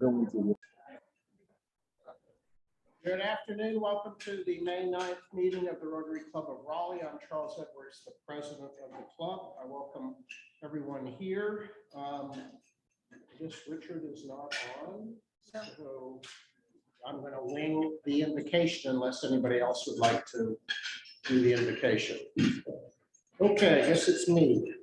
Good afternoon. Welcome to the May 9th meeting of the Rotary Club of Raleigh. I'm Charles Edwards, the president of the club. I welcome everyone here. I guess Richard is not on, so I'm going to wing the invocation unless anybody else would like to do the invocation. Okay, I guess it's me.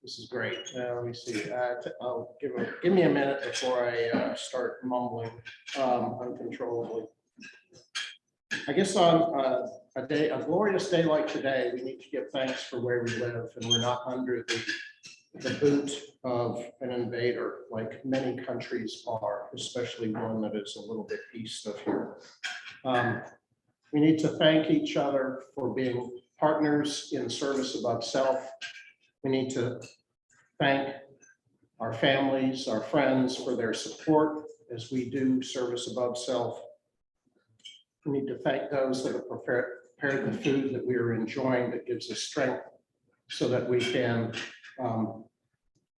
This is great. Let me see. I'll give me a minute before I start mumbling uncontrollably. I guess on a glorious day like today, we need to give thanks for where we live, and we're not under the boot of an invader like many countries are, especially one that is a little bit east of here. We need to thank each other for being partners in service above self. We need to thank our families, our friends for their support as we do service above self. We need to thank those that have prepared the food that we are enjoying that gives us strength so that we can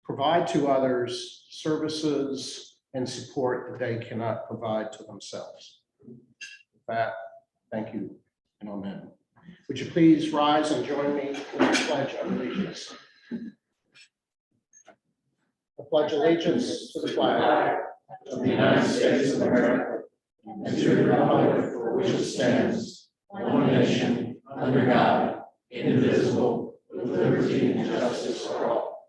provide to others services and support that they cannot provide to themselves. With that, thank you and amen. Would you please rise and join me in the Pledge of Allegiance? I pledge allegiance to the flag of the United States of America and to the republic for which it stands, one nation, under God, indivisible, with liberty and justice for all.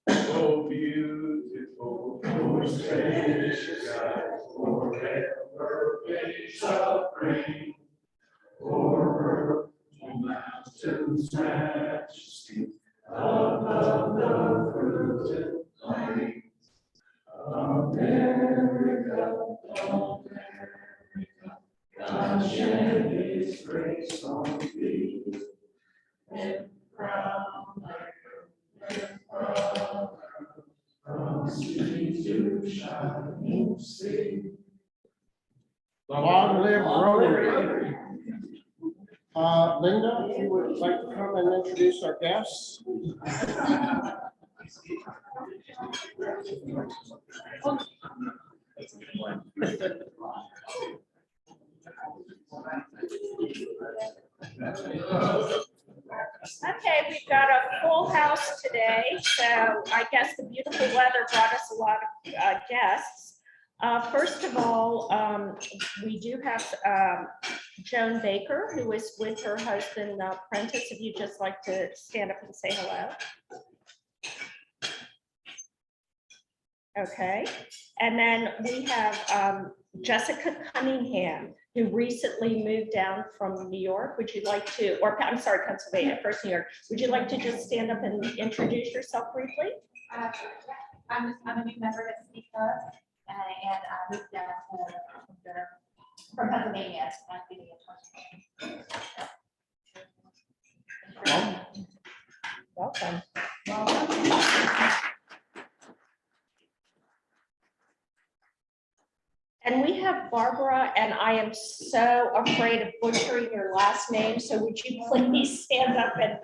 Oh, beautiful, most gracious God, forever age of green, over mountains majesty, above the fruited plains. America, America, God shed His grace on thee, and crown and proud, from sea to shining sea. Long live Rotary. Linda, if you would like to come and introduce our guests. Okay, we've got a full house today, so I guess the beautiful weather brought us a lot of guests. First of all, we do have Joan Baker, who is with her husband, Prentice. If you'd just like to stand up and say hello. Okay, and then we have Jessica Cunningham, who recently moved down from New York. Would you like to, or I'm sorry, Pennsylvania, first New York. Would you like to just stand up and introduce yourself briefly? I'm a new member of the Club, and I moved down from Pennsylvania. Welcome. And we have Barbara, and I am so afraid of butchering your last name, so would you please stand up and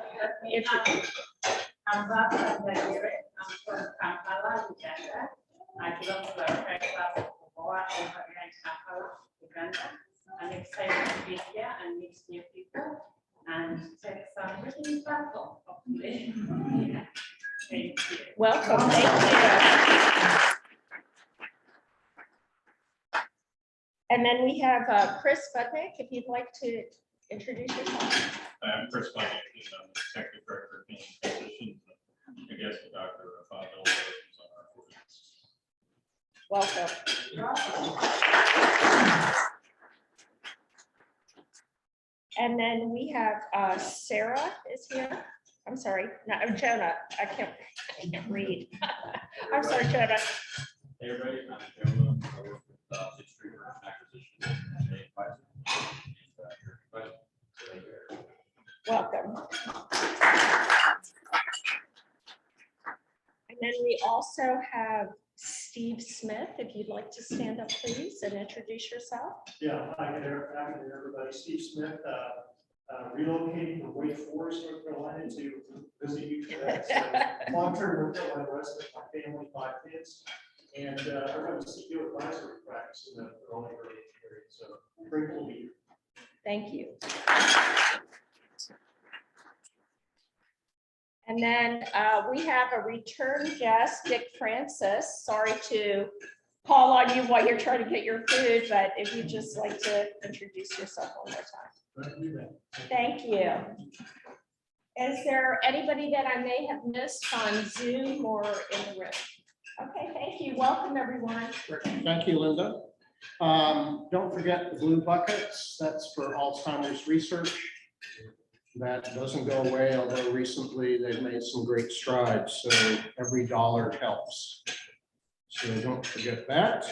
introduce? I'm Barbara. I'm from Kampala, Uganda. I belong to a prayer class in Kampala, Uganda. I'm excited to be here and meet new people and take some written platform, hopefully. Thank you. Welcome. Thank you. And then we have Chris Budnick, if you'd like to introduce yourself. I'm Chris Budnick, and I'm the Executive Director of Family Transitions. I guess the Dr. Fadil is on our board. Welcome. And then we have Sarah is here. I'm sorry, no, Jonah. I can't read. I'm sorry, Jonah. Hey everybody, I'm Jonah. I work with History Acquisition and Advisor. Welcome. And then we also have Steve Smith, if you'd like to stand up, please, and introduce yourself. Yeah, hi there, everybody. Steve Smith. relocating from Wake Forest, North Carolina to visit you for that. So, long-term North Carolina resident, my family, 5 kids, and I run a CEO advisory practice in the Raleigh Rotary area. So grateful to be here. Thank you. And then we have a return guest, Dick Francis. Sorry to call on you while you're trying to get your food, but if you'd just like to introduce yourself one more time. Thank you. Is there anybody that I may have missed on Zoom or in the room? Okay, thank you. Welcome, everyone. Thank you, Linda. Don't forget the blue buckets. That's for Alzheimer's research. That doesn't go away, although recently they've made some great strides. So every dollar helps. So don't forget that.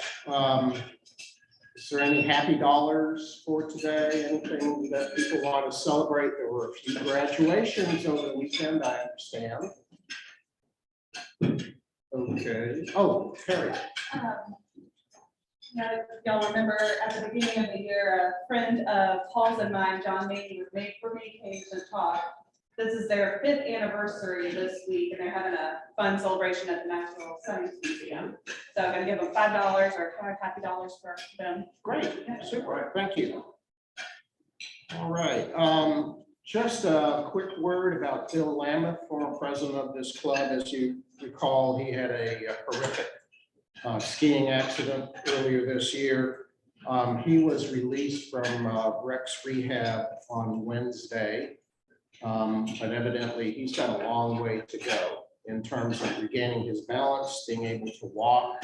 Is there any happy dollars for today? Anything that people want to celebrate? There were a few graduations over the weekend, I understand. Okay. Oh, Terry. Y'all remember at the beginning of the year, a friend of Paul's and mine, John Mady, was made for me, came to talk. This is their 5th anniversary this week, and they're having a fun celebration at the Natural Science Museum. So I'm gonna give them $5 or $5 happy dollars for them. Great, super, thank you. All right, just a quick word about Bill Lameth, former president of this club. As you recall, he had a horrific skiing accident earlier this year. He was released from Rex Rehab on Wednesday, but evidently he's got a long way to go in terms of regaining his balance, being able to walk,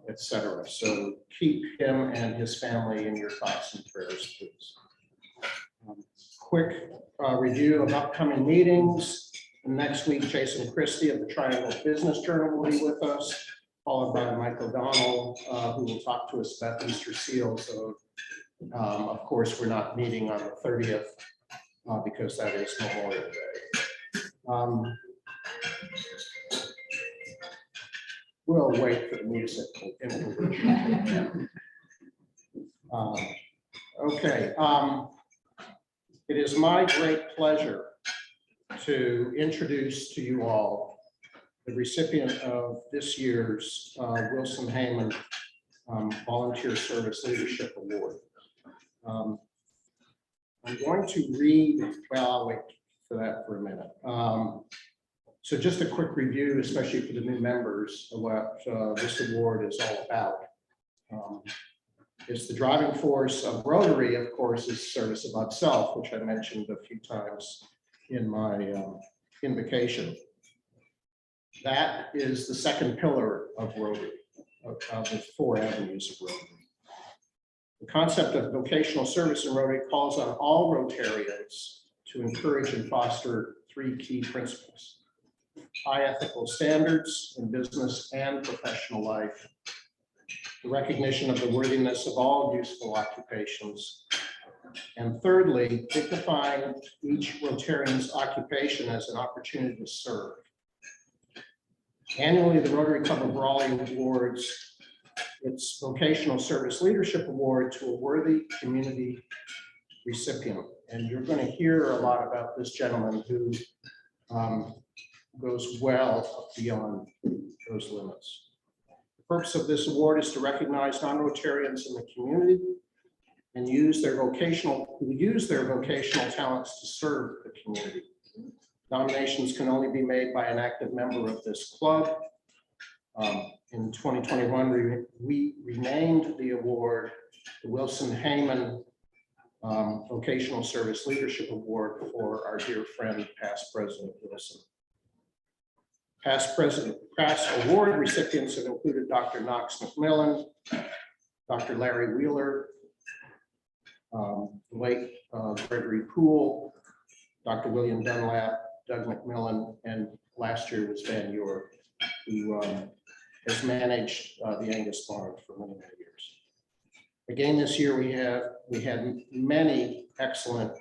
etc. So keep him and his family in your thoughts and prayers, please. Quick review of upcoming meetings. Next week, Jason Christie of the Triangle Business Journal will be with us, followed by Mike O'Donnell, who will talk to us about Easter seals. So, of course, we're not meeting on the 30th because that is Memorial Day. We'll wait for the music. Okay. It is my great pleasure to introduce to you all the recipient of this year's Wilson Heyman Volunteer Service Leadership Award. I'm going to read, well, I'll wait for that for a minute. So just a quick review, especially for the new members, of what this award is all about. It's the driving force of Rotary, of course, is service above self, which I mentioned a few times in my invocation. That is the second pillar of Rotary, of the 4 avenues of Rotary. The concept of vocational service in Rotary calls on all Rotarians to encourage and foster 3 key principles: high ethical standards in business and professional life, the recognition of the worthiness of all useful occupations, and thirdly, dignifying each Rotarian's occupation as an opportunity to serve. Annually, the Rotary Club of Raleigh awards its Vocational Service Leadership Award to a worthy community recipient. And you're going to hear a lot about this gentleman who goes well beyond those limits. The purpose of this award is to recognize non-Rotarians in the community and use their vocational talents to serve the community. Nominations can only be made by an active member of this club. In 2021, we renamed the award the Wilson Heyman Vocational Service Leadership Award for our dear friend, past President Wilson. Past award recipients have included Dr. Knox McMillan, Dr. Larry Wheeler, late Gregory Poole, Dr. William Dunlap, Doug McMillan, and last year was Van Ure, who has managed the Angus Barn for many, many years. Again, this year we had many excellent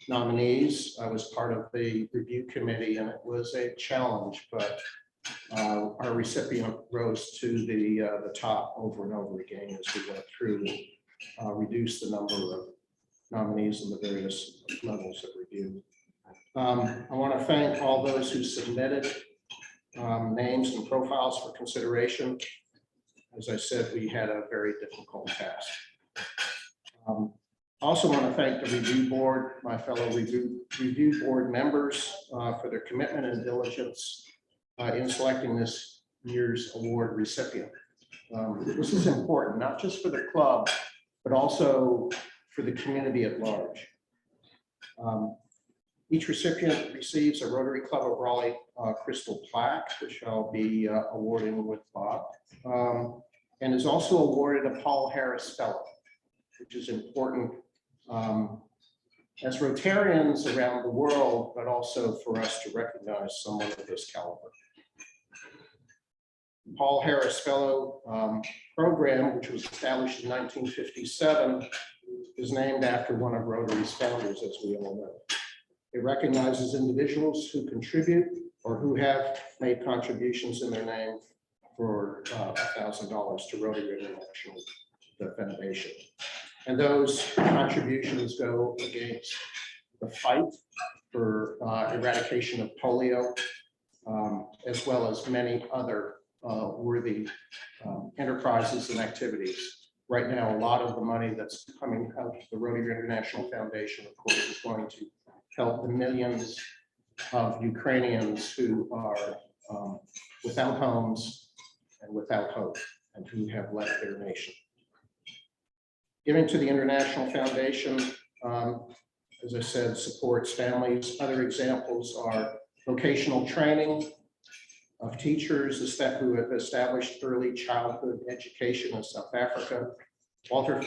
nominees. I was part of the review committee, and it was a challenge, but our recipient rose to the top over and over again as we went through, reduced the number of nominees in the various levels of review. I want to thank all those who submitted names and profiles for consideration. As I said, we had a very difficult task. I also want to thank the review board, my fellow review board members for their commitment and diligence in selecting this year's award recipient. This is important, not just for the club, but also for the community at large. Each recipient receives a Rotary Club of Raleigh crystal plaque, which I'll be awarding with Bob, and is also awarded a Paul Harris Fellow, which is important as Rotarians around the world, but also for us to recognize someone of this caliber. Paul Harris Fellow program, which was established in 1957, is named after one of Rotary's founders, as we all know. It recognizes individuals who contribute or who have made contributions in their name for $1,000 to Rotary International, the foundation. And those contributions go against the fight for eradication of polio, as well as many other worthy enterprises and activities. Right now, a lot of the money that's coming out of the Rotary International Foundation, of course, is going to help the millions of Ukrainians who are without homes and without hope, and who have left their nation. Giving to the International Foundation, as I said, supports families. Other examples are vocational training of teachers who have established early childhood education in South Africa, water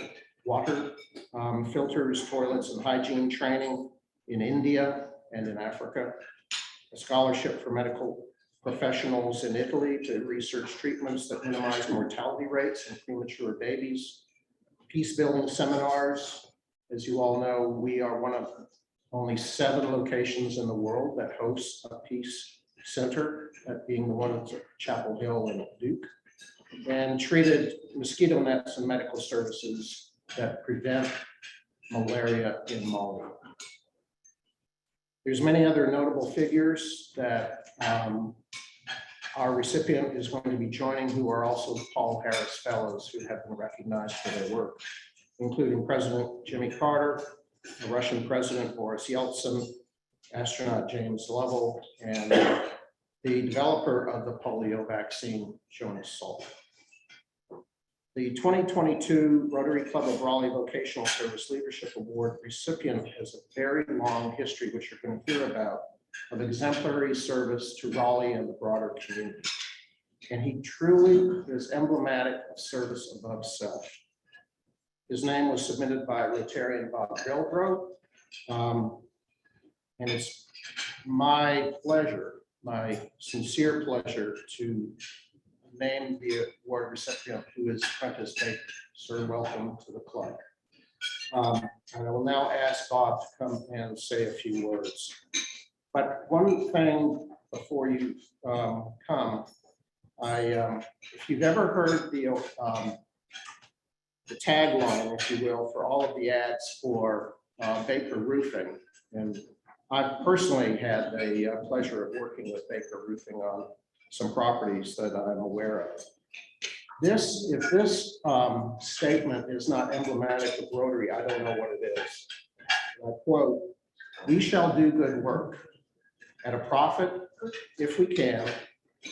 filters, toilets, and hygiene training in India and in Africa, a scholarship for medical professionals in Italy to research treatments that minimize mortality rates in premature babies, peace building seminars. As you all know, we are one of only 7 locations in the world that hosts a peace center, that being the one at Chapel Hill and Duke, and treated mosquito nets and medical services that prevent malaria in Mali. There's many other notable figures that our recipient is going to be joining, who are also Paul Harris Fellows, who have been recognized for their work, including President Jimmy Carter, the Russian President Boris Yeltsin, astronaut James Lovell, and the developer of the polio vaccine, Jonas Salk. The 2022 Rotary Club of Raleigh Vocational Service Leadership Award recipient has a very long history, which you're going to hear about, of exemplary service to Raleigh and the broader community. And he truly is emblematic of service above self. His name was submitted by Rotarian Bob Bilbro, and it's my pleasure, my sincere pleasure, to name the award recipient, who is Prentice Baker. Sir, welcome to the club. And I will now ask Bob to come and say a few words. But one thing before you come, if you've ever heard the tagline, if you will, for all of the ads for Baker Roofing, and I've personally had the pleasure of working with Baker Roofing on some properties that I'm aware of. If this statement is not emblematic of Rotary, I don't know what it is. I quote, "We shall do good work at a profit if we can,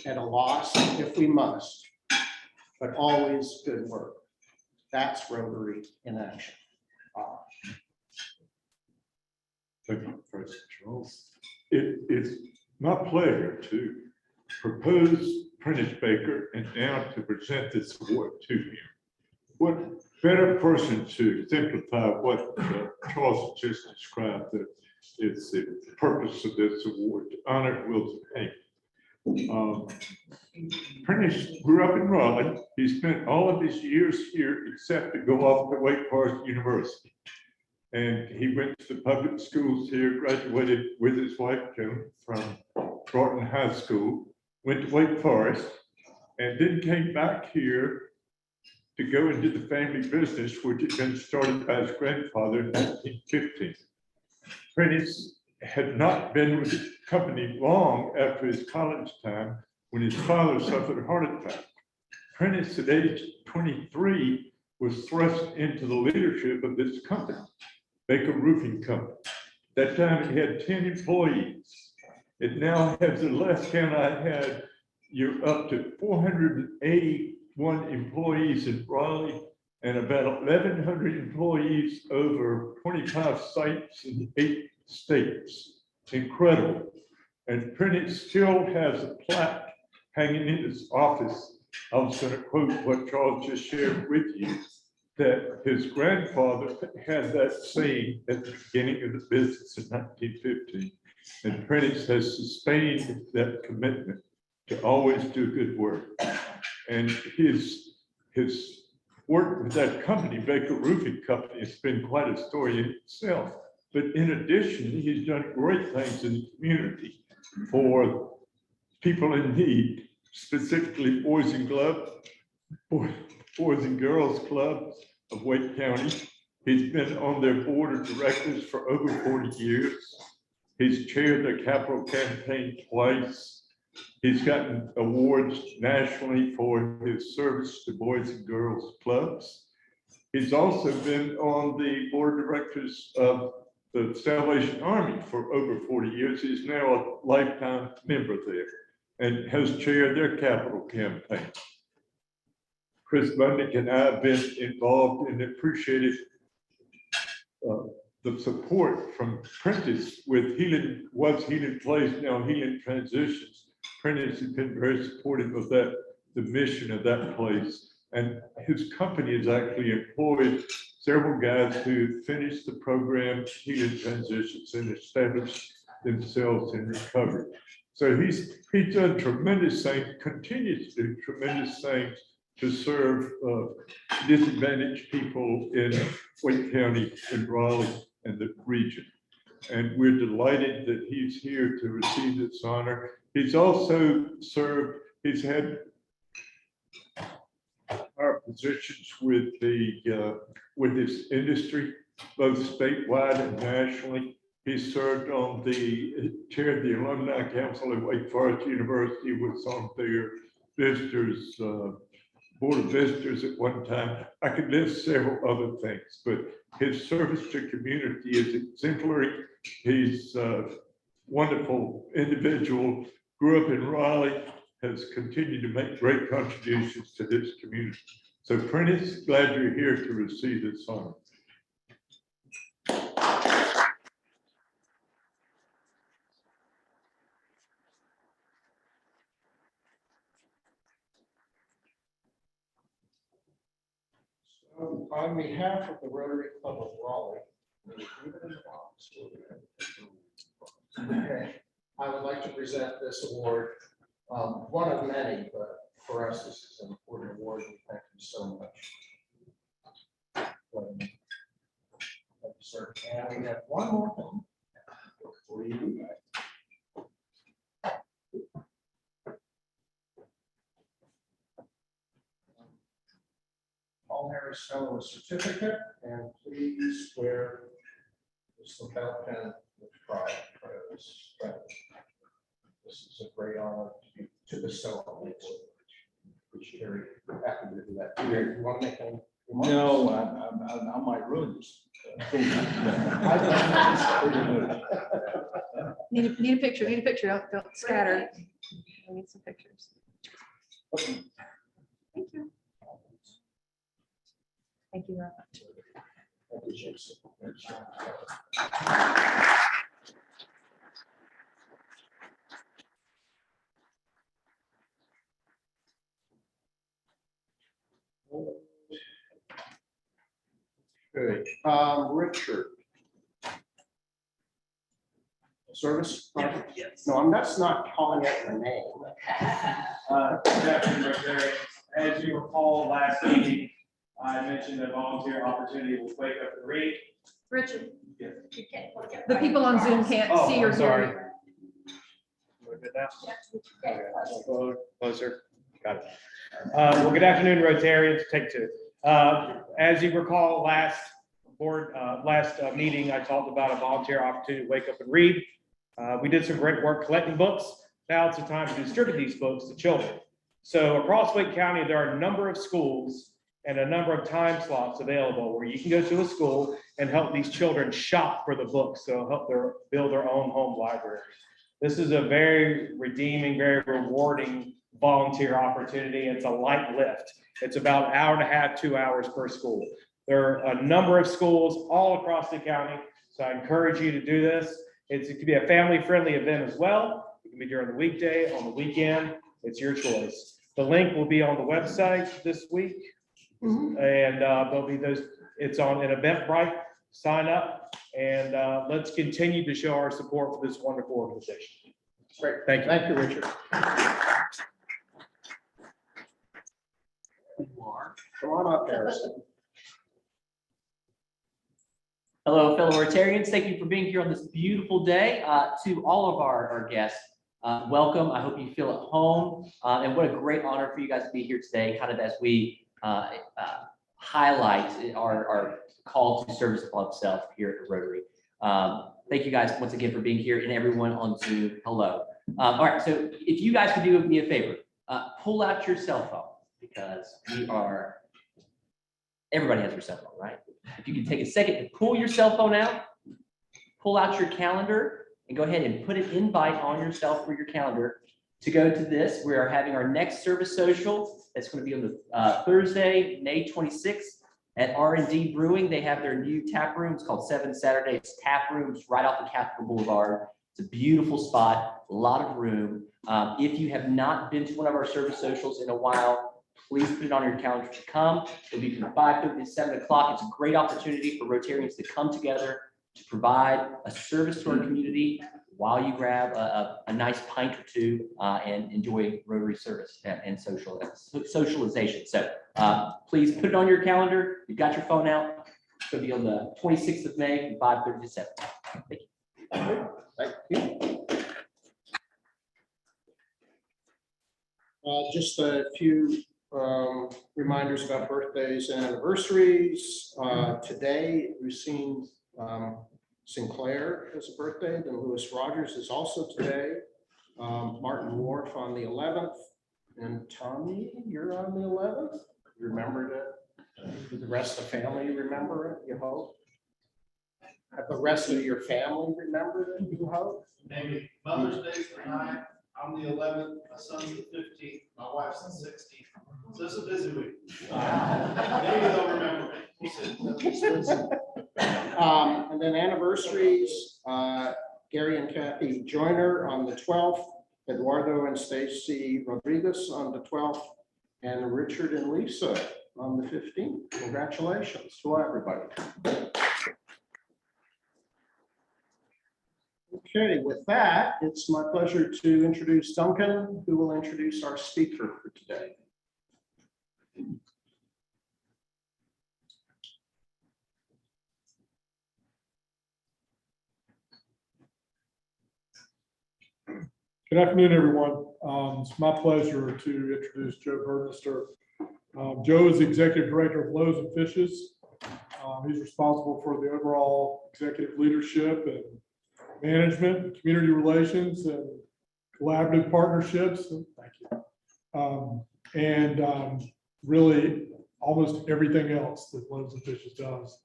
at a loss if we must, but always good work." That's Rotary in action. Thank you, President Charles. It is my pleasure to propose Prentice Baker and now to present this award to him. What better person to exemplify what Charles just described, that is the purpose of this award, to honor Wilson Hank. Prentice grew up in Raleigh. He spent all of his years here except to go off to Wake Forest University. And he went to the public schools here, graduated with his wife, Joan, from Broughton High School, went to Wake Forest, and then came back here to go into the family business, which had been started by his grandfather in 1915. Prentice had not been with the company long after his college time when his father suffered a heart attack. Prentice, at age 23, was thrust into the leadership of this company, Baker Roofing Company. That time it had 10 employees. It now has, the last count I had, you're up to 481 employees in Raleigh and about 1,100 employees over 25 sites in 8 states. Incredible. And Prentice still has a plaque hanging in his office. I was going to quote what Charles just shared with you, that his grandfather had that saying at the beginning of the business in 1915. And Prentice has sustained that commitment to always do good work. And his work with that company, Baker Roofing Company, has been quite a story in itself. But in addition, he's done great things in the community for people in need, specifically Boys and Girls Clubs of Wake County. He's been on their board of directors for over 40 years. He's chaired the capital campaign twice. He's gotten awards nationally for his service to Boys and Girls Clubs. He's also been on the board of directors of the Salvation Army for over 40 years. He's now a lifetime member there and has chaired their capital campaign. Chris Bundick and I have been involved and appreciated the support from Prentice with Healing Place, now Healing Transitions. Prentice has been very supportive of that, the mission of that place. And his company has actually employed several guys who finished the program, Healing Transitions, and established themselves in recovery. So he's done tremendous things, continues to do tremendous things to serve disadvantaged people in Wake County and Raleigh and the region. And we're delighted that he's here to receive this honor. He's also served, he's had our positions with this industry, both statewide and nationally. He served on the chair of the Alumni Council at Wake Forest University, was on their visitors, board of visitors at one time. I could list several other things, but his service to community is exemplary. He's a wonderful individual, grew up in Raleigh, has continued to make great contributions to this community. So Prentice, glad you're here to receive this honor. So, on behalf of the Rotary Club of Raleigh, okay, I would like to present this award, one of many, but for us, this is an important award. We thank you so much. Thank you, sir. And we have one more thing before you do that. Paul Harris Fellow certificate, and please wear this lapel pin with pride. This is a great honor to bestow on you. Which very happy to do that. Do you want to make any remarks? No, I might ruin this. Need a picture, don't scatter. We need some pictures. Thank you. Thank you very much. Thank you, Jason. Good. Richard. Service? Yes. No, I'm that's not calling out your name. Good afternoon, Rotarians. As you recall, last meeting, I mentioned a volunteer opportunity with Wake Up and Read. Richard, Yes. the people on Zoom can't Oh, see or I'm hear sorry. you. We're good now? Okay. Closer. Got it. Well, good afternoon, Rotarians. Take two. As you recall, last meeting, I talked about a volunteer opportunity to wake up and read. We did some great work collecting books. Now it's the time to distribute these books to children. So across Wake County, there are a number of schools and a number of time slots available where you can go to a school and help these children shop for the books. So help build their own home library. This is a very redeeming, very rewarding volunteer opportunity. It's a light lift. It's about an hour and a half, 2 hours per school. There are a number of schools all across the county. So I encourage you to do this. It could be a family-friendly event as well. It can be during the weekday, on the weekend. It's your choice. The link will be on the website this week. And there'll be it's on an Eventbrite. Sign up and let's continue to show our support for this wonderful organization. Great, thank you. Thank you, Richard. Come on up, Harrison. Hello, fellow Rotarians. Thank you for being here on this beautiful day. To all of our guests, welcome. I hope you feel at home. And what a great honor for you guys to be here today, kind of as we highlight our call to service above self here at Rotary. Thank you guys once again for being here, and everyone on Zoom, hello. All right, so if you guys could do me a favor, pull out your cell phone, because everybody has their cell phone, right? If you can take a second to pull your cell phone out, pull out your calendar, and go ahead and put an invite on yourself for your calendar to go to this. We are having our next service social. It's going to be on the Thursday, May 26th at R&D Brewing. They have their new tap room. It's called 7 Saturdays Tap Rooms right off the Capitol Boulevard. It's a beautiful spot, a lot of room. If you have not been to one of our service socials in a while, please put it on your calendar to come. It'll be from 5:30 to 7 o'clock. It's a great opportunity for Rotarians to come together to provide a service to our community while you grab a nice pint or two and enjoy Rotary service and socialization. So please put it on your calendar. You've got your phone out. It's going to be on the 26th of May from 5:30 to 7. Thank you. Thank you. Just a few reminders about birthdays and anniversaries. Today, we've seen Sinclair has a birthday, then Lewis Rogers is also today. Martin Wharf on the 11th, and Tommy, you're on the 11th. You remembered it? Did the rest of the family remember it, you hope? Have the rest of your family remembered it, you hope? Maybe. Mother's Day's the 9th, I'm the 11th, my son's the 15th, my wife's the 16th. So it's a busy week. Maybe they'll remember me. And then anniversaries, Gary and Kathy Joyner on the 12th, Eduardo and Stacy Rodriguez on the 12th, and Richard and Lisa on the 15th. Congratulations to everybody. Okay, with that, it's my pleasure to introduce Duncan, who will introduce our speaker for today. Good afternoon, everyone. It's my pleasure to introduce Joe Burmester. Joe is the Executive Director of Loaves and Fishes. He's responsible for the overall executive leadership and management, community relations, and collaborative partnerships. Thank you. Really almost everything else that Loaves and Fishes does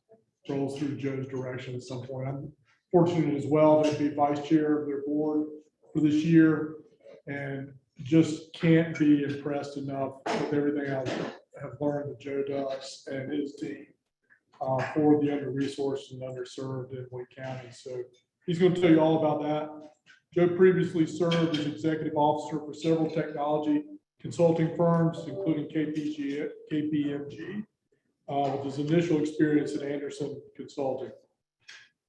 rolls through Joe's direction at some point. I'm fortunate as well to be vice chair of their board for this year, and just can't be impressed enough with everything I have learned that Joe does and his team for the under-resourced and underserved in Wake County. So he's going to tell you all about that. Joe previously served as executive officer for several technology consulting firms, including KPMG, with his initial experience at Anderson Consulting.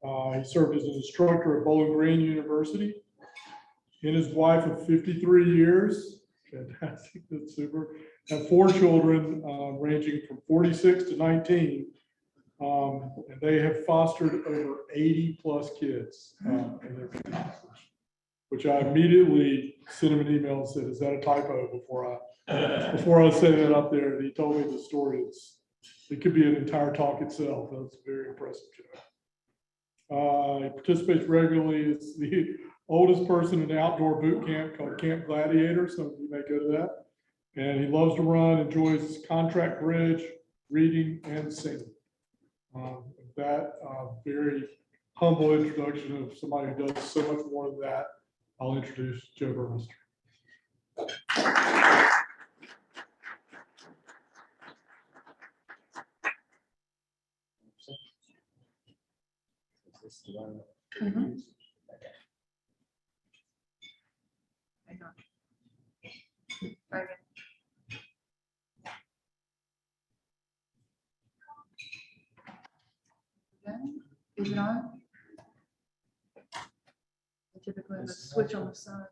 He served as an instructor at Bowling Green University. He and his wife of 53 years, fantastic, that's super, have 4 children ranging from 46 to 19. And they have fostered over 80 plus kids in their families, which I immediately sent him an email and said, is that a typo before I set that up there? And he told me the story. it could be an entire talk itself. That's a very impressive job. He participates regularly as the oldest person in an outdoor boot camp called Camp Gladiator. Some of you may go to that. And he loves to run, enjoys contract bridge, reading, and singing. With that very humble introduction of somebody who does so much more than that, I'll introduce Joe Burmester. Is it on? I typically have a switch on the side.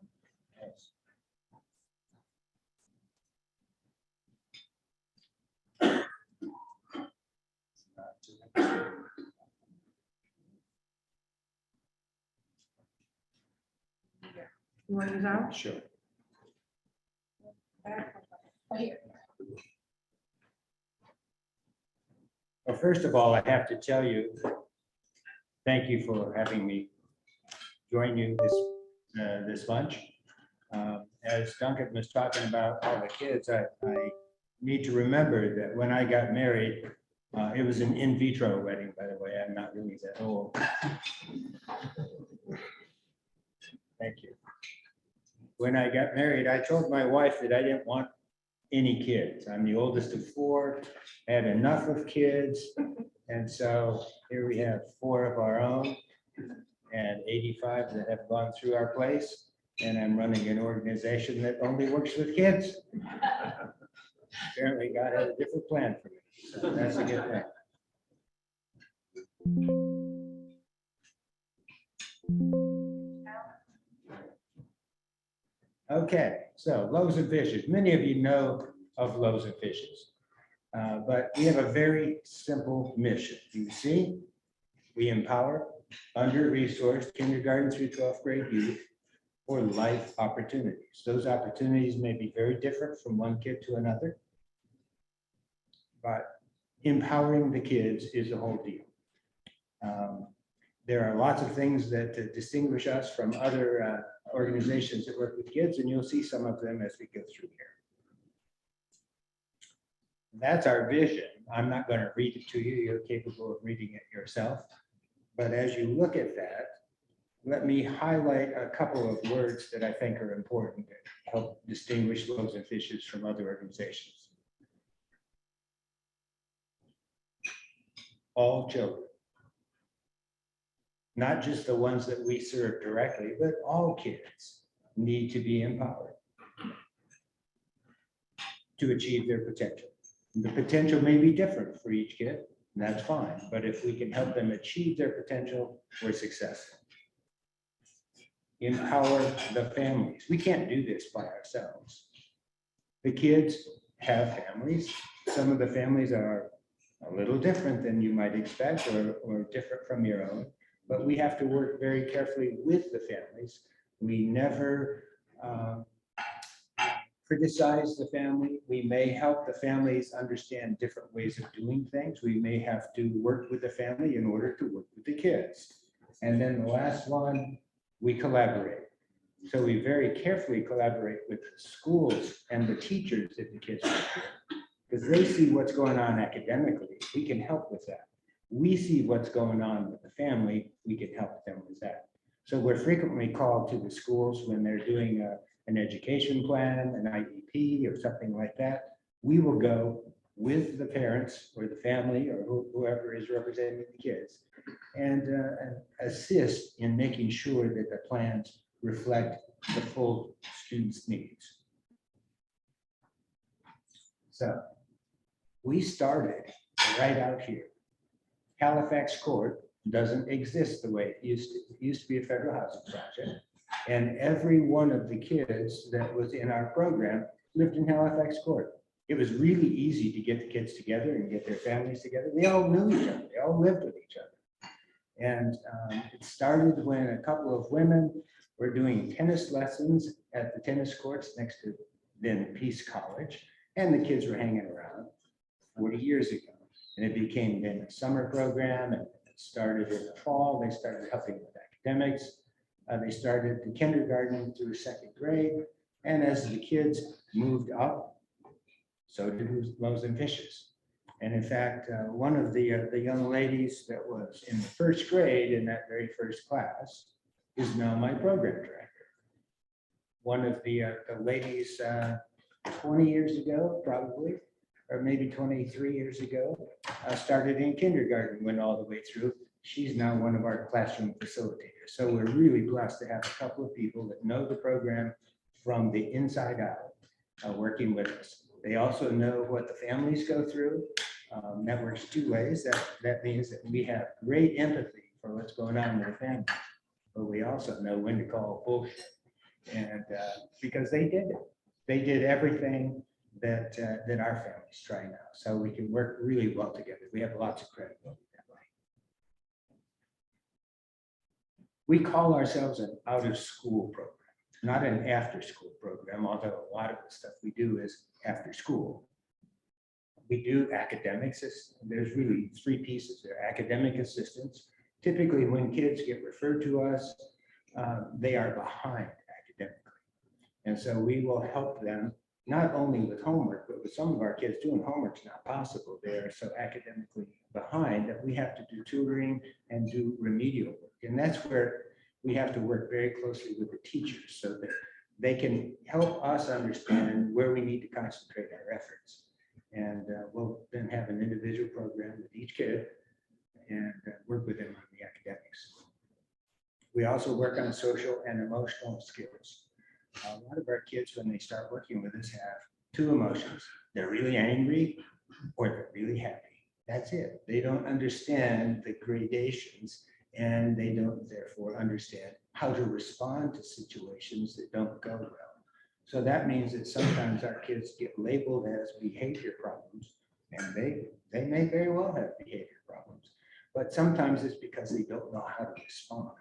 You want to use ours? Sure. Well, first of all, I have to tell you, thank you for having me join you this lunch. As Duncan was talking about all the kids, I need to remember that when I got married, it was an in vitro wedding, by the way. I'm not really that old. Thank you. When I got married, I told my wife that I didn't want any kids. I'm the oldest of four, had enough of kids. And so here we have 4 of our own and 85 that have gone through our place. And I'm running an organization that only works with kids. Apparently God had a different plan for me. So that's a good thing. Okay, so Loaves and Fishes. Many of you know of Loaves and Fishes, but we have a very simple mission. You see, we empower under-resourced kindergarten through 12th grade youth for life opportunities. Those opportunities may be very different from one kid to another, but empowering the kids is the whole deal. There are lots of things that distinguish us from other organizations that work with kids, and you'll see some of them as we go through here. That's our vision. I'm not going to read it to you. You're capable of reading it yourself. But as you look at that, let me highlight a couple of words that I think are important to help distinguish Loaves and Fishes from other organizations. All children. Not just the ones that we serve directly, but all kids need to be empowered to achieve their potential. The potential may be different for each kid, and that's fine. But if we can help them achieve their potential, we're successful. Empower the families. We can't do this by ourselves. The kids have families. Some of the families are a little different than you might expect or different from your own. But we have to work very carefully with the families. We never criticize the family. We may help the families understand different ways of doing things. We may have to work with the family in order to work with the kids. And then the last one, we collaborate. So we very carefully collaborate with the schools and the teachers that the kids work with, because they see what's going on academically. We can help with that. We see what's going on with the family, we can help them with that. So we're frequently called to the schools when they're doing an education plan, an IEP or something like that. We will go with the parents or the family or whoever is representing the kids and assist in making sure that the plans reflect the full student's needs. So we started right out here. Halifax Court doesn't exist the way it used to. It used to be a federal housing project. And every one of the kids that was in our program lived in Halifax Court. It was really easy to get the kids together and get their families together. They all knew each other. They all lived with each other. And it started when a couple of women were doing tennis lessons at the tennis courts next to then Peace College. And the kids were hanging around 40 years ago. And it became then a summer program, and it started in the fall. They started helping with academics. They started the kindergarten through second grade. And as the kids moved up, so did Loaves and Fishes. And in fact, one of the young ladies that was in the first grade in that very first class is now my program director. One of the ladies 20 years ago, probably, or maybe 23 years ago, started in kindergarten, went all the way through. She's now one of our classroom facilitators. So we're really blessed to have a couple of people that know the program from the inside out, working with us. They also know what the families go through. That works two ways. That means that we have great empathy for what's going on with the family, but we also know when to call bullshit. And because they did it, they did everything that our families try now. So we can work really well together. We have lots of credibility that way. We call ourselves an out-of-school program, not an after-school program, although a lot of the stuff we do is after school. We do academics. There's really three pieces there. Academic assistance. Typically, when kids get referred to us, they are behind academically. And so we will help them not only with homework, but with some of our kids doing homework's not possible. They are so academically behind that we have to do tutoring and do remedial work. And that's where we have to work very closely with the teachers so that they can help us understand where we need to concentrate our efforts. And we'll then have an individual program with each kid and work with them on the academics. We also work on social and emotional skills. A lot of our kids, when they start working with us, have two emotions. They're really angry or they're really happy. That's it. They don't understand the gradations and they don't therefore understand how to respond to situations that don't go well. So that means that sometimes our kids get labeled as behavior problems, and they may very well have behavior problems, but sometimes it's because they don't know how to respond.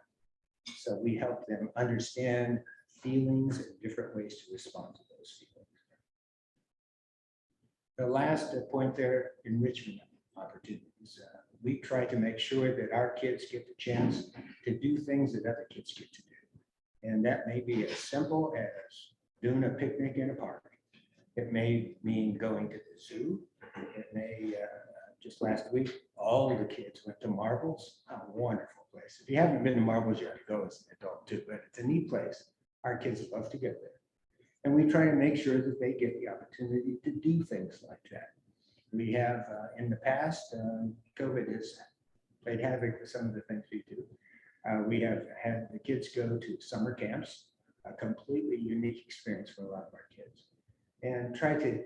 So we help them understand feelings and different ways to respond to those feelings. The last point there, enrichment opportunities. We try to make sure that our kids get the chance to do things that other kids get to do. And that may be as simple as doing a picnic in a park. It may mean going to the zoo. It may, just last week, all of the kids went to Marbles, a wonderful place. If you haven't been to Marbles, you have to go as an adult too, but it's a neat place. Our kids love to get there. And we try to make sure that they get the opportunity to do things like that. We have, in the past, COVID has played havoc with some of the things we do. We have had the kids go to summer camps, a completely unique experience for a lot of our kids, and try to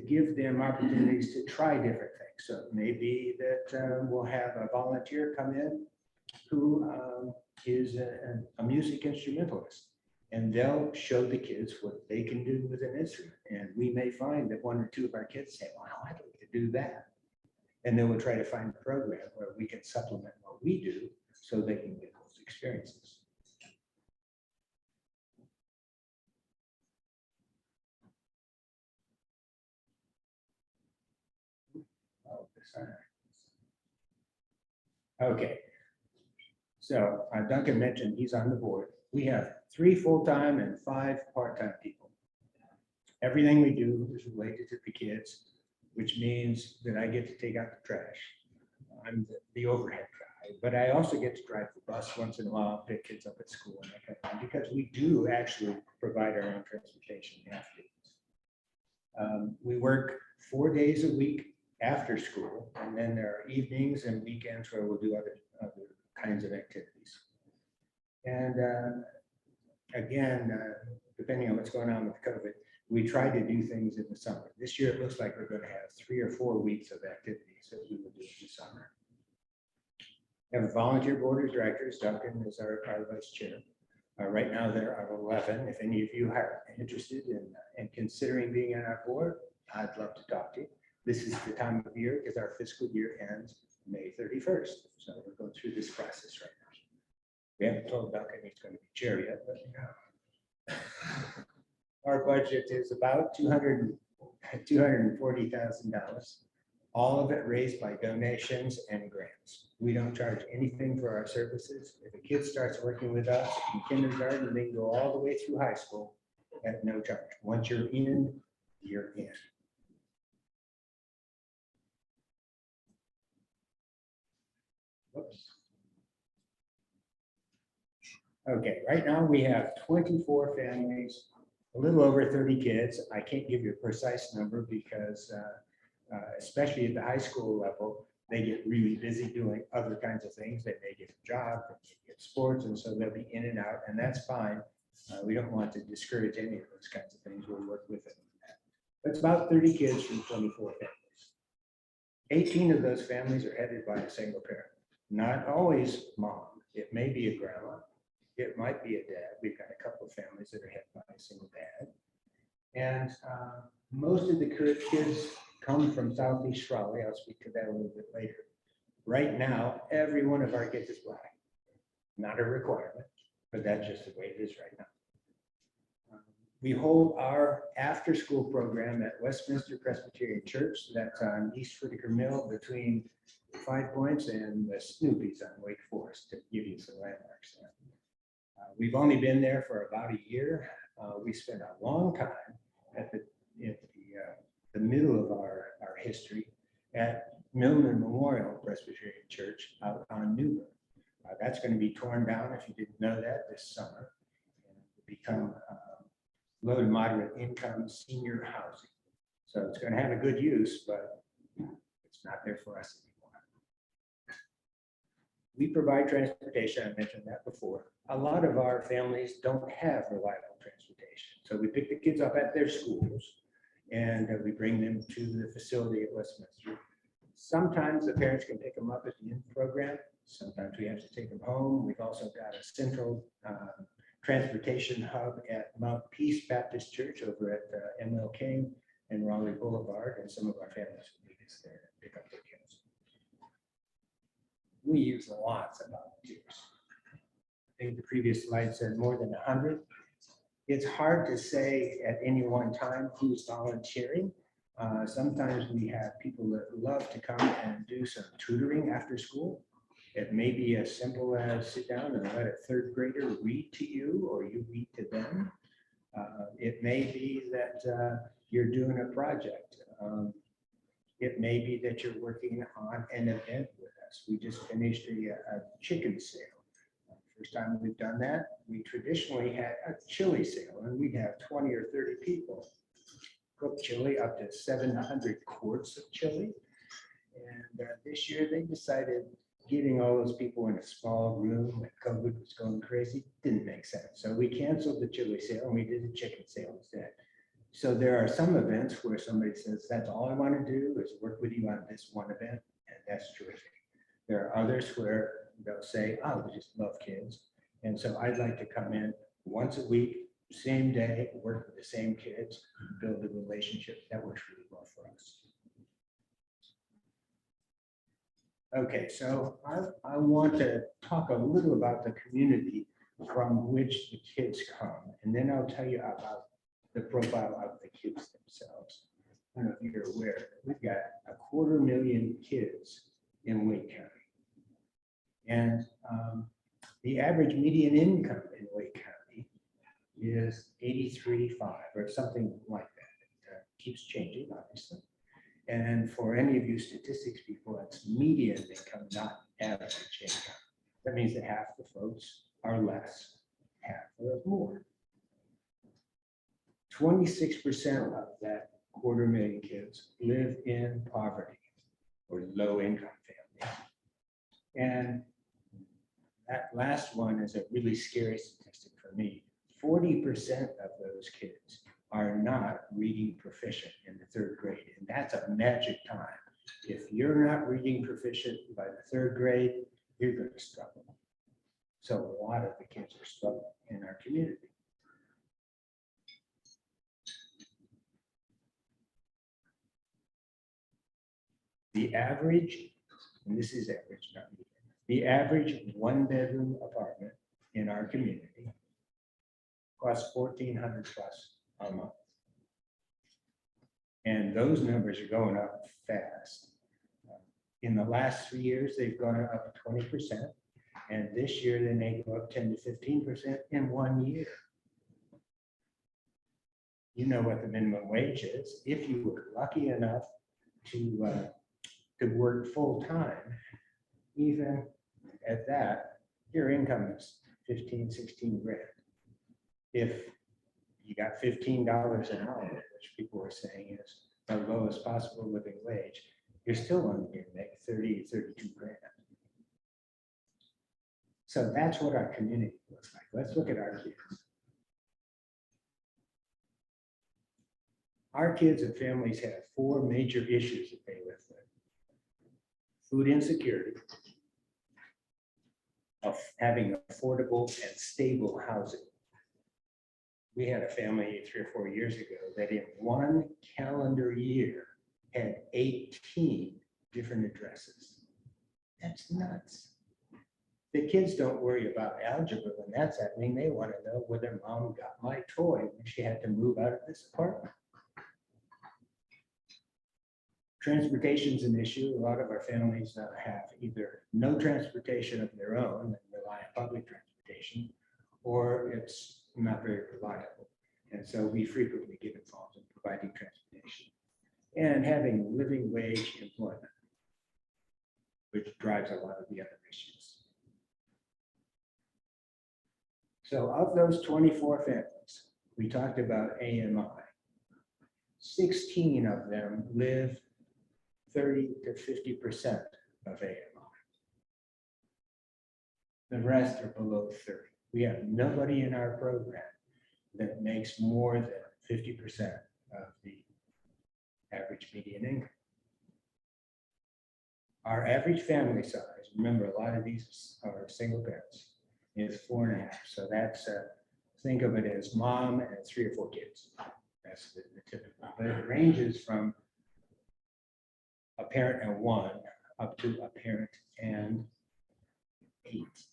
give them opportunities to try different things. So it may be that we'll have a volunteer come in who is a music instrumentalist, and they'll show the kids what they can do with an instrument. And we may find that one or two of our kids say, wow, I'd like to do that. And then we'll try to find a program where we can supplement what we do so they can get those experiences. Okay. So Duncan mentioned he's on the board. We have 3 full-time and 5 part-time people. Everything we do is related to the kids, which means that I get to take out the trash. I'm the overhead guy, but I also get to drive the bus once in a while, pick kids up at school and that kind of thing, because we do actually provide our own transportation after. We work 4 days a week after school, and then there are evenings and weekends where we'll do other kinds of activities. And again, depending on what's going on with COVID, we try to do things in the summer. This year, it looks like we're going to have 3 or 4 weeks of activities that we will do in the summer. We have a volunteer board of directors. Duncan is our vice chair. Right now, there are 11. If any of you are interested in considering being on our board, I'd love to talk to you. This is the time of year because our fiscal year ends May 31st. So we're going through this process right now. We haven't told Duncan he's going to be chair yet, but our budget is about $240,000. All of it raised by donations and grants. We don't charge anything for our services. If a kid starts working with us in kindergarten, they can go all the way through high school at no charge. Once you're in, you're in. Whoops. Okay, right now we have 24 families, a little over 30 kids. I can't give you a precise number because especially at the high school level, they get really busy doing other kinds of things. They may get a job, they may get sports, and so they'll be in and out, and that's fine. We don't want to discourage any of those kinds of things. We'll work with them on that. That's about 30 kids from 24 families. 18 of those families are headed by a single parent. Not always mom. It may be a grandma. It might be a dad. We've got a couple of families that are headed by a single dad. And most of the kids come from Southeast Raleigh. I'll speak to that a little bit later. Right now, every one of our kids is Black. Not a requirement, but that's just the way it is right now. We hold our after-school program at Westminster Presbyterian Church. That's on East Whitaker Mill between 5 Points and the Snoopy's on Wake Forest, to give you some landmarks there. We've only been there for about a year. We spent a long time at the middle of our history at Millman Memorial Presbyterian Church out on Newburgh. That's going to be torn down, if you didn't know that, this summer, and become low to moderate income senior housing. So it's going to have a good use, but it's not there for us anymore. We provide transportation. I mentioned that before. A lot of our families don't have reliable transportation. So we pick the kids up at their schools and we bring them to the facility at Westminster. Sometimes the parents can pick them up at the end program. Sometimes we have to take them home. We've also got a central transportation hub at Mount Peace Baptist Church over at MLK and Raleigh Boulevard, and some of our families will meet us there and pick up their kids. We use lots of volunteers. I think the previous slide said more than 100. It's hard to say at any one time who's volunteering. Sometimes we have people that love to come and do some tutoring after school. It may be as simple as sit down and let a third grader read to you, or you read to them. It may be that you're doing a project. It may be that you're working on an event with us. We just finished a chicken sale. First time we've done that. We traditionally had a chili sale, and we'd have 20 or 30 people cook chili, up to 700 quarts of chili. And this year they decided getting all those people in a small room when COVID was going crazy didn't make sense. So we canceled the chili sale and we did a chicken sale instead. So there are some events where somebody says, that's all I want to do is work with you on this one event, and that's terrific. There are others where they'll say, oh, we just love kids. And so I'd like to come in once a week, same day, work with the same kids, build a relationship. That works really well for us. Okay, so I want to talk a little about the community from which the kids come, and then I'll tell you about the profile of the kids themselves. I don't know if you're aware, we've got 250,000 kids in Wake County. And the average median income in Wake County is $83,500 or something like that. It keeps changing, obviously. And for any of you statistics people, it's median income, not average income. That means that half the folks are less, half are more. 26% of that 250,000 kids live in poverty or low income families. And that last one is a really scary statistic for me. 40% of those kids are not reading proficient in the 3rd grade. And that's a magic time. If you're not reading proficient by the 3rd grade, you're going to struggle. So a lot of the kids are struggling in our community. The average, and this is average, not median, the average 1-bedroom apartment in our community costs $1,400 plus a month. And those numbers are going up fast. In the last 3 years, they've gone up 20%. And this year, they may go up 10 to 15% in 1 year. You know what the minimum wage is. If you were lucky enough to work full-time, even at that, your income is 15, 16 grand. If you got $15 an hour, which people are saying is the lowest possible living wage, you're still only going to make 30, 32 grand. So that's what our community looks like. Let's look at our kids. Our kids and families have 4 major issues that they live with. Food insecurity, of having affordable and stable housing. We had a family 3 or 4 years ago that in 1 calendar year had 18 different addresses. That's nuts. The kids don't worry about algebra when that's happening. They want to know whether mom got my toy when she had to move out of this apartment. Transportation is an issue. A lot of our families have either no transportation of their own and rely on public transportation, or it's not very reliable. And so we frequently get involved in providing transportation and having living wage employment, which drives a lot of the other issues. So of those 24 families, we talked about AMI. 16 of them live 30 to 50% of AMI. The rest are below 30. We have nobody in our program that makes more than 50% of the average median income. Our average family size, remember a lot of these are single parents, is 4.5. So that's, think of it as mom and 3 or 4 kids. That's the typical, but it ranges from a parent and 1 up to a parent and 8.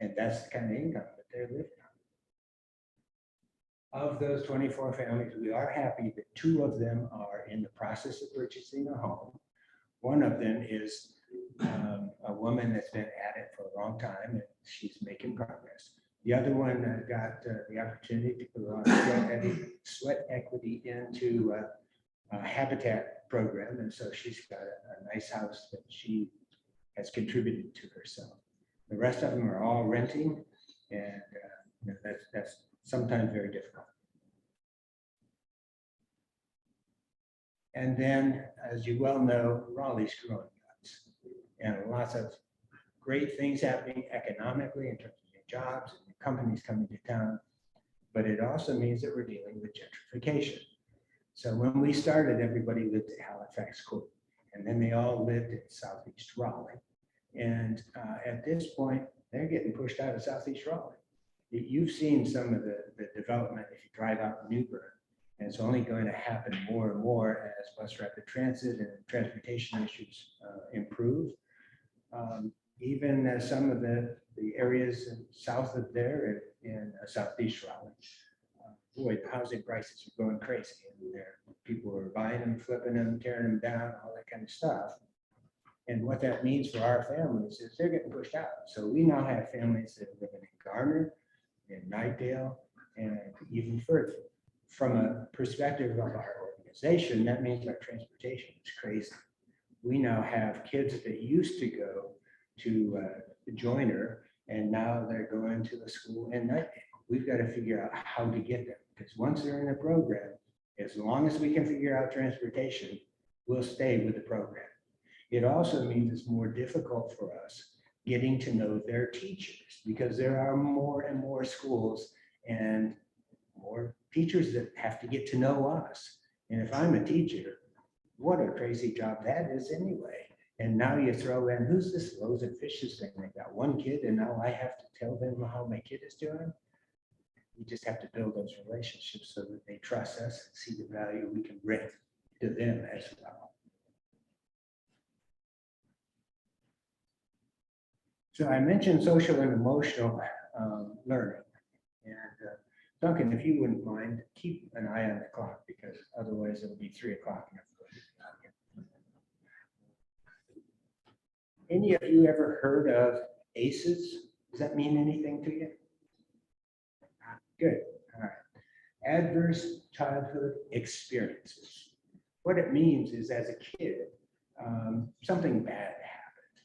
And that's the kind of income that they're living on. Of those 24 families, we are happy that 2 of them are in the process of purchasing a home. One of them is a woman that's been at it for a long time, and she's making progress. The other one got the opportunity to put a lot of sweat equity into a habitat program, and so she's got a nice house that she has contributed to herself. The rest of them are all renting, and that's sometimes very difficult. And then, as you well know, Raleigh's growing nuts, and lots of great things happening economically in terms of new jobs and new companies coming to town. But it also means that we're dealing with gentrification. So when we started, everybody lived at Halifax Court, and then they all lived in Southeast Raleigh. And at this point, they're getting pushed out of Southeast Raleigh. You've seen some of the development if you drive out Newburgh, and it's only going to happen more and more as bus rapid transit and transportation issues improve. Even some of the areas south of there in Southeast Raleigh, boy, the housing prices are going crazy. And people are buying them, flipping them, tearing them down, all that kind of stuff. And what that means for our families is they're getting pushed out. So we now have families that are living in Garner, in Nightdale, and even further. From a perspective of our organization, that means our transportation is crazy. We now have kids that used to go to Joyner, and now they're going to a school in Nightdale. We've got to figure out how to get them, because once they're in the program, as long as we can figure out transportation, we'll stay with the program. It also means it's more difficult for us getting to know their teachers, because there are more and more schools and more teachers that have to get to know us. And if I'm a teacher, what a crazy job that is anyway. And now you throw in, who's this Loaves and Fishes thing? They got 1 kid and now I have to tell them how my kid is doing. We just have to build those relationships so that they trust us and see the value we can bring to them as well. So I mentioned social and emotional learning. And Duncan, if you wouldn't mind, keep an eye on the clock, because otherwise it'll be 3 o'clock. Any of you ever heard of ACEs? Does that mean anything to you? Good, all right. Adverse childhood experiences. What it means is as a kid, something bad happened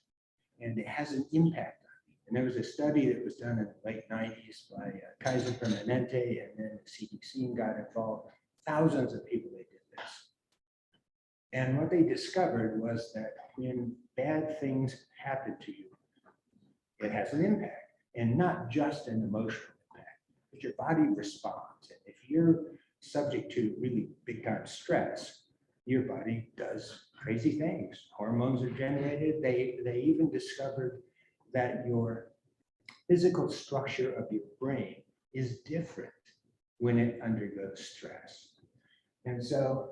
and it has an impact on you. And there was a study that was done in the late 90s by Kaiser Permanente, and then the CDC got involved. Thousands of people, they did this. And what they discovered was that when bad things happen to you, it has an impact, and not just an emotional impact, but your body responds. And if you're subject to really big time stress, your body does crazy things. Hormones are generated. They even discovered that your physical structure of your brain is different when it undergoes stress. And so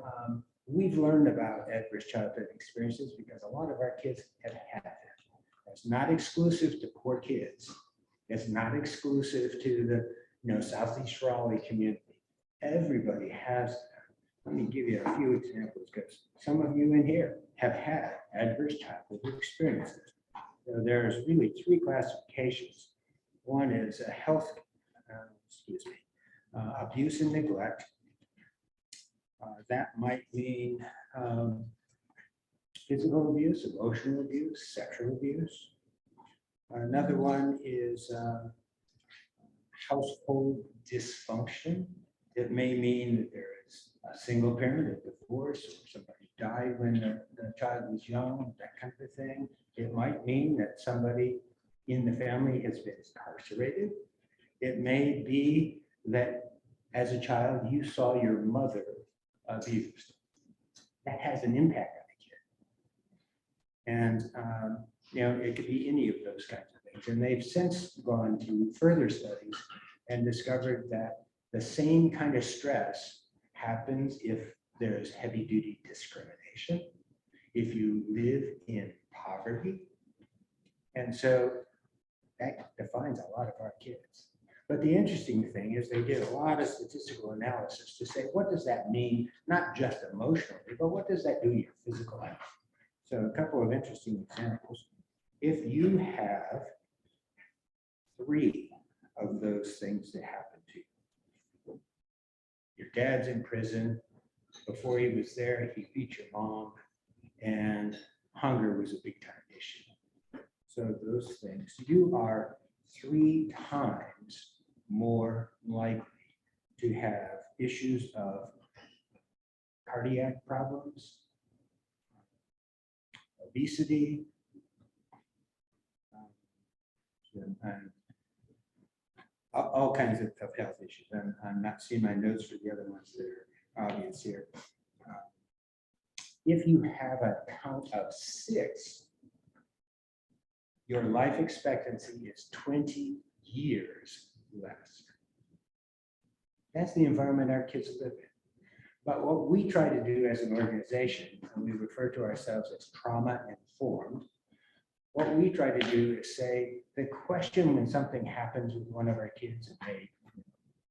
we've learned about adverse childhood experiences because a lot of our kids have had them. It's not exclusive to poor kids. It's not exclusive to the Southeast Raleigh community. Everybody has them. Let me give you a few examples because some of you in here have had adverse childhood experiences. So there's really three classifications. One is abuse and neglect. That might mean physical abuse, emotional abuse, sexual abuse. Another one is household dysfunction. It may mean that there is a single parent, a divorce, or somebody died when the child was young, that kind of thing. It might mean that somebody in the family has been incarcerated. It may be that as a child, you saw your mother abused. That has an impact on a kid. And, it could be any of those kinds of things. And they've since gone to further studies and discovered that the same kind of stress happens if there's heavy duty discrimination, if you live in poverty. And so that defines a lot of our kids. But the interesting thing is they did a lot of statistical analysis to say, what does that mean? Not just emotionally, but what does that do to your physical health? So a couple of interesting examples. If you have 3 of those things that happen to you, your dad's in prison, before he was there, he beat your mom, and hunger was a big time issue. So those things, you are 3 times more likely to have issues of cardiac problems, obesity, and all kinds of health issues. And I'm not seeing my notes for the other ones that are obvious here. If you have a count of 6, your life expectancy is 20 years less. That's the environment our kids live in. But what we try to do as an organization, and we refer to ourselves as trauma informed, what we try to do is say the question when something happens with one of our kids and they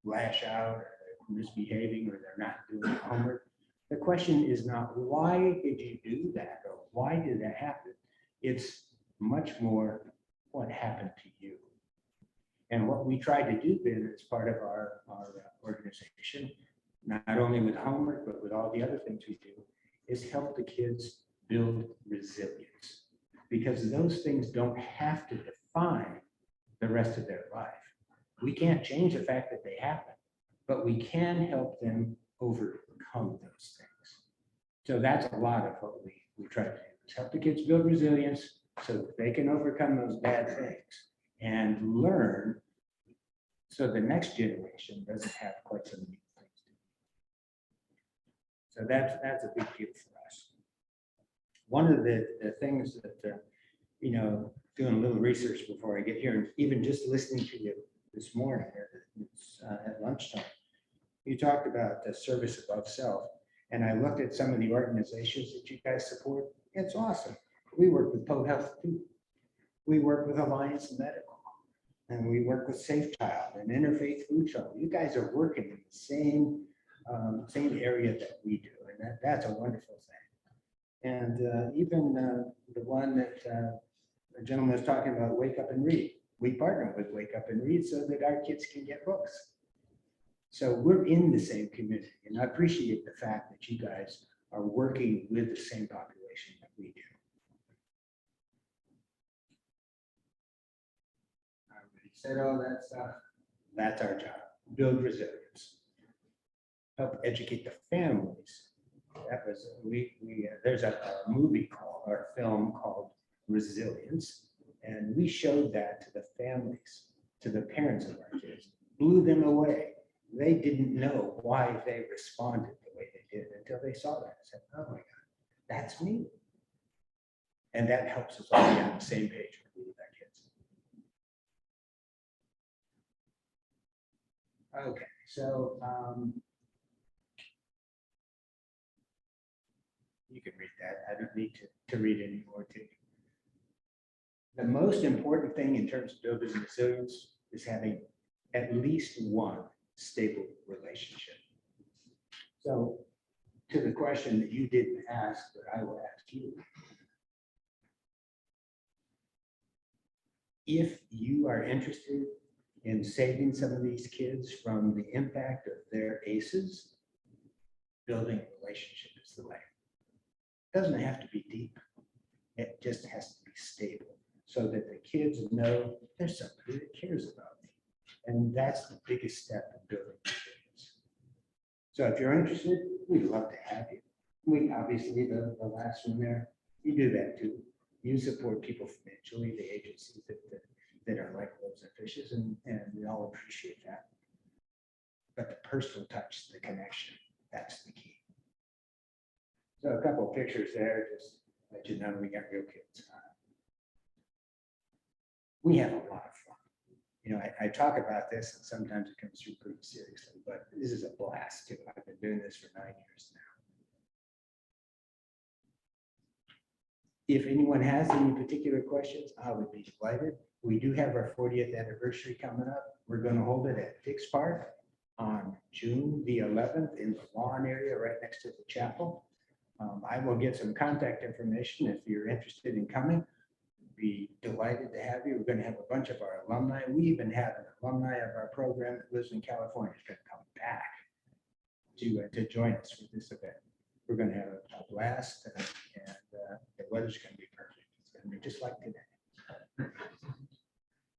lash out or they're misbehaving or they're not doing homework, the question is not why did you do that or why did that happen? It's much more what happened to you. And what we try to do then as part of our organization, not only with homework, but with all the other things we do, is help the kids build resilience. Because those things don't have to define the rest of their life. We can't change the fact that they happen, but we can help them overcome those things. So that's a lot of what we try to do, is help the kids build resilience so that they can overcome those bad things and learn so the next generation doesn't have quite so many things to do. So that's a big deal for us. One of the things that, doing a little research before I get here, and even just listening to you this morning at lunchtime, you talked about the service above self. And I looked at some of the organizations that you guys support. It's awesome. We work with Poe Health too. We work with Alliance Medical, and we work with Safe Child and Interfaith Food Shuttle. You guys are working in the same area that we do, and that's a wonderful thing. And even the one that The gentleman was talking about Wake Up and Read. We partner with Wake Up and Read so that our kids can get books. So we're in the same community, and I appreciate the fact that you guys are working with the same population that we do. I already said all that stuff. That's our job. Build resilience. Help educate the families. That was, there's a movie called, or film called Resilience. And we showed that to the families, to the parents of our kids, blew them away. They didn't know why they responded the way they did until they saw that and said, oh my God, that's me. And that helps us all be on the same page with our kids. Okay, so you can read that. I don't need to read any more to you. The most important thing in terms of building resilience is having at least one stable relationship. So to the question that you didn't ask, but I will ask you. If you are interested in saving some of these kids from the impact of their ACEs, building a relationship is the way. It doesn't have to be deep. It just has to be stable so that the kids know there's somebody that cares about me. And that's the biggest step in building resilience. So if you're interested, we'd love to have you. We obviously, the last one there, you do that too. You support people financially, the agencies that are like Loaves and Fishes, and we all appreciate that. But the personal touch, the connection, that's the key. So a couple of pictures there, just let you know we got real kids. We have a lot of fun. You know, I talk about this and sometimes it comes through pretty seriously, but this is a blast too. I've been doing this for 9 years now. If anyone has any particular questions, I would be delighted. We do have our 40th anniversary coming up. We're going to hold it at Dix Park on June the 11th in the lawn area right next to the chapel. I will get some contact information if you're interested in coming. Be delighted to have you. We're going to have a bunch of our alumni. We even have an alumni of our program that lives in California is going to come back to join us for this event. We're going to have a blast, and the weather's going to be perfect. It's going to be just like today.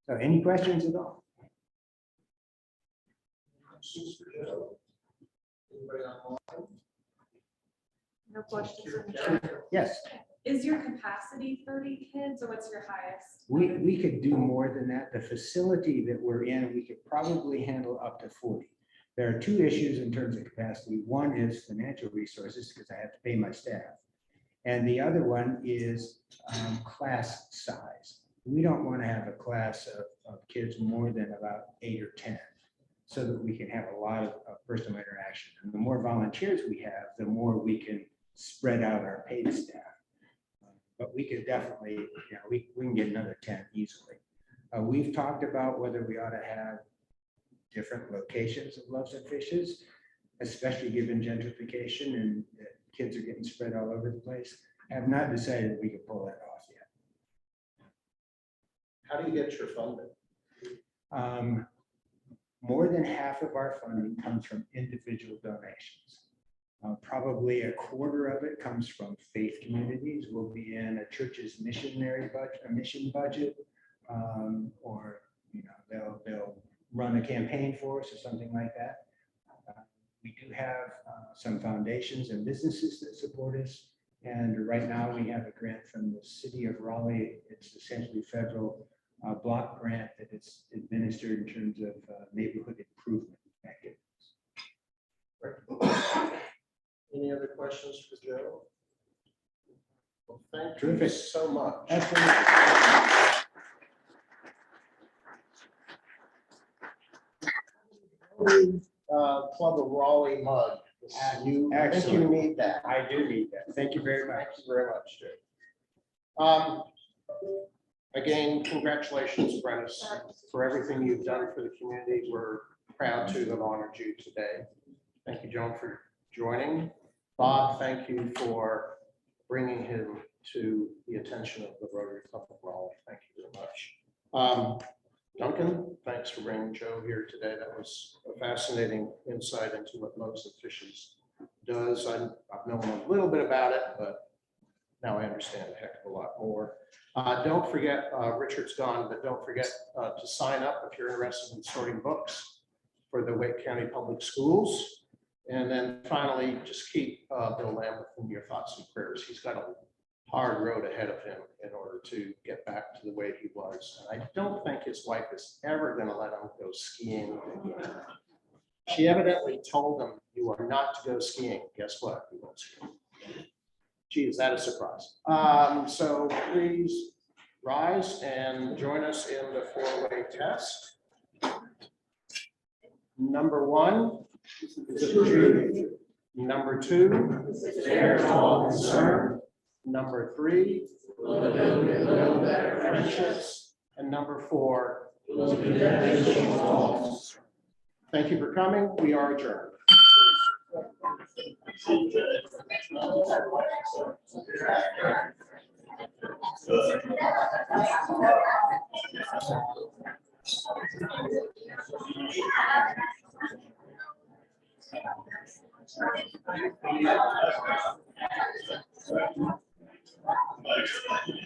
So any questions at all? No questions in the chat. Yes. Is your capacity 30 kids or what's your highest? We could do more than that. The facility that we're in, we could probably handle up to 40. There are two issues in terms of capacity. One is financial resources because I have to pay my staff. And the other one is class size. We don't want to have a class of kids more than about 8 or 10 so that we can have a lot of personal interaction. And the more volunteers we have, the more we can spread out our paid staff. But we could definitely, you know, we can get another 10 easily. We've talked about whether we ought to have different locations of Loaves and Fishes, especially given gentrification and kids are getting spread all over the place. I have not decided we can pull that off yet. How do you get your funding? More than half of our funding comes from individual donations. Probably a quarter of it comes from faith communities. We'll be in a church's missionary budget, a mission budget, or you know they'll run a campaign for us or something like that. We do have some foundations and businesses that support us, and right now we have a grant from the city of Raleigh. It's essentially federal block grant that is administered in terms of neighborhood improvement activities. Any other questions for Joe? Well, thank you Terrific. so much. Club of Raleigh mug. You, I think you need that. I do need that. Thank you very much. Thank you very much, Joe. Again, congratulations, Prentice, for everything you've done for the community. We're proud to have honored you today. Thank you, Joan, for joining. Bob, thank you for bringing to the attention of the Rotary Club of Raleigh. Thank you very much. Duncan, thanks for bringing Joe here today. That was a fascinating insight into what Loaves and Fishes does. I've known a little bit about it, but now I understand a heck of a lot more. Don't forget, Richard's gone, but don't forget to sign up if you're interested in sorting books for the Wake County Public Schools. And then finally, just keep Bill Lambert in your thoughts and prayers. He's got a hard road ahead of him in order to get back to the way he was. And I don't think his wife is ever going to let him go skiing again. She evidently told him, "You are not to go skiing." Guess what? He went skiing. Gee, is that a surprise? So please rise and join us in the four-way test. Number 1 is a truth. Number 2 is fair, all concerned. Number 3, build better friendships. And number 4, thank you for coming. We are adjourned.